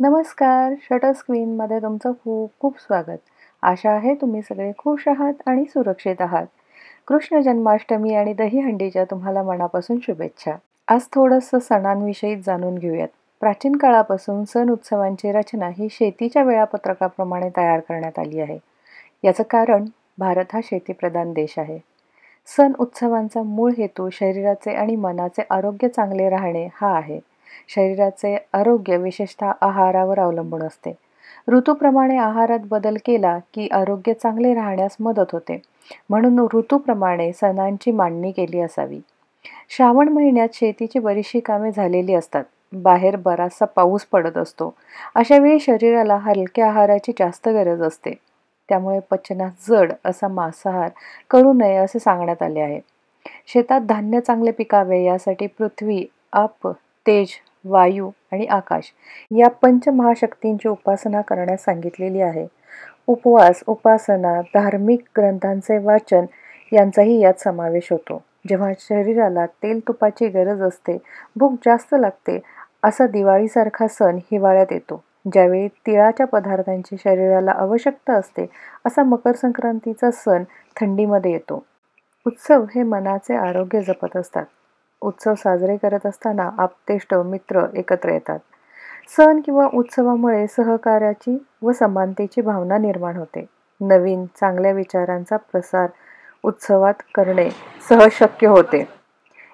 नमस्कार, शटर स्क्रीनमध्ये तुमचं खूप खूप स्वागत. आशा आहे तुम्ही सगळे खुश आहात आणि सुरक्षित आहात. कृष्ण जन्माष्टमी आणि दहीहंडीच्या तुम्हाला मनापासून शुभेच्छा. आज थोडंसं सणांविषयी जाणून घेऊयात. प्राचीन काळापासून सण उत्सवांची रचना ही शेतीच्या वेळापत्रकाप्रमाणे तयार करण्यात आली आहे. याचं कारण भारत हा शेतीप्रधान देश आहे. सण उत्सवांचा मूळ हेतू शरीराचे आणि मनाचे आरोग्य चांगले राहणे हा आहे. शरीराचे आरोग्य विशेषतः आहारावर अवलंबून असते. ऋतूप्रमाणे आहारात बदल केला की आरोग्य चांगले राहण्यास मदत होते. म्हणून ऋतूप्रमाणे सणांची मांडणी केली असावी. श्रावण महिन्यात शेतीची बरीचशी कामे झालेली असतात. बाहेर बराचसा पाऊस पडत असतो. अशा वेळी शरीराला हलक्या आहाराची जास्त गरज असते. त्यामुळे पचनास जड असा मांसाहार करू नये असे सांगण्यात आले आहे. शेतात धान्य चांगले पिकावे यासाठी पृथ्वी, आप, तेज, वायू आणि आकाश या पंचमहाशक्तींची उपासना करण्यास सांगितलेली आहे. उपवास, उपासना, धार्मिक ग्रंथांचे वाचन यांचाही यात समावेश होतो. जेव्हा शरीराला तेल तुपाची गरज असते, भूक जास्त लागते, असा दिवाळीसारखा सण हिवाळ्यात येतो. ज्यावेळी तिळाच्या पदार्थांची शरीराला आवश्यकता असते, असा मकर संक्रांतीचा सण थंडीमध्ये येतो. उत्सव हे मनाचे आरोग्य जपत असतात. उत्सव साजरे करत असताना आप्तेष्ट, मित्र एकत्र येतात. सण किंवा उत्सवामुळे सहकार्याची व समानतेची भावना निर्माण होते. नवीन चांगल्या विचारांचा प्रसार उत्सवात करणे सहज शक्य होते.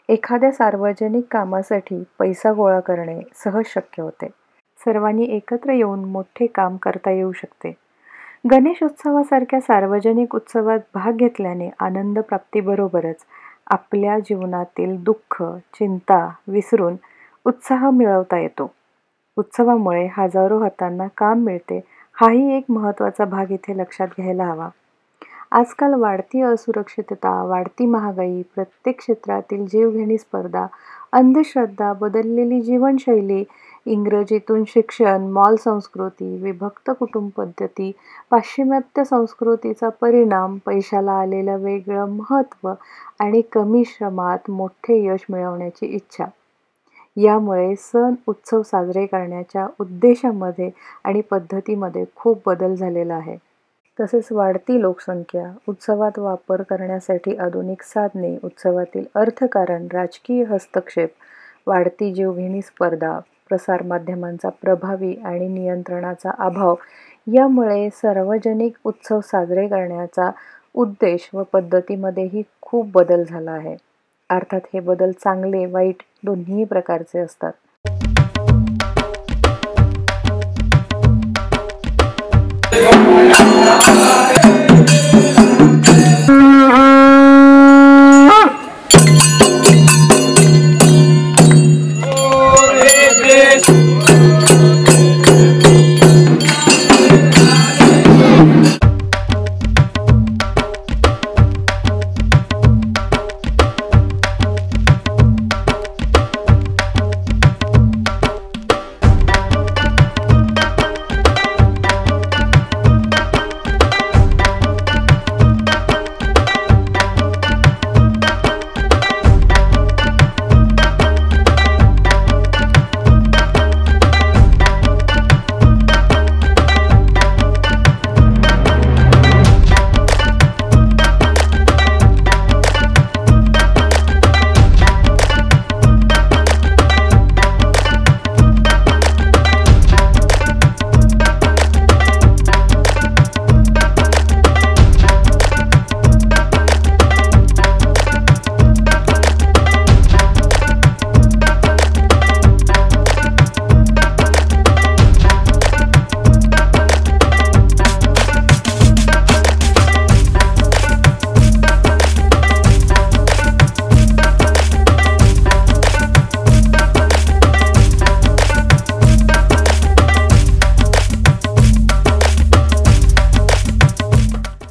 एखाद्या सार्वजनिक कामासाठी पैसा गोळा करणे सहज शक्य होते. सर्वांनी एकत्र येऊन मोठे काम करता येऊ शकते. गणेश उत्सवासारख्या सार्वजनिक उत्सवात भाग घेतल्याने आनंद प्राप्तीबरोबरच आपल्या जीवनातील दुःख, चिंता विसरून उत्साह मिळवता येतो. उत्सवामुळे हजारो हातांना काम मिळते, हाही एक महत्त्वाचा भाग इथे लक्षात घ्यायला हवा. आजकाल वाढती असुरक्षितता, वाढती महागाई, प्रत्येक क्षेत्रातील जीवघेणी स्पर्धा, अंधश्रद्धा, बदललेली जीवनशैली, इंग्रजीतून शिक्षण, मॉल संस्कृती, विभक्त कुटुंब पद्धती, पाश्चिमात्य संस्कृतीचा परिणाम, पैशाला आलेलं वेगळं महत्त्व आणि कमी श्रमात मोठे यश मिळवण्याची इच्छा यामुळे सण उत्सव साजरे करण्याच्या उद्देशामध्ये आणि पद्धतीमध्ये खूप बदल झालेला आहे. तसेच वाढती लोकसंख्या, उत्सवात वापर करण्यासाठी आधुनिक साधने, उत्सवातील अर्थकारण, राजकीय हस्तक्षेप, वाढती जीवघेणी स्पर्धा, प्रसारमाध्यमांचा प्रभावी आणि नियंत्रणाचा अभाव यामुळे सार्वजनिक उत्सव साजरे करण्याचा उद्देश व पद्धतीमध्येही खूप बदल झाला आहे. अर्थात हे बदल चांगले वाईट दोन्ही प्रकारचे असतात.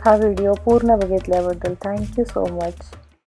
हा व्हिडिओ पूर्ण बघितल्याबद्दल थँक्यू सो मच.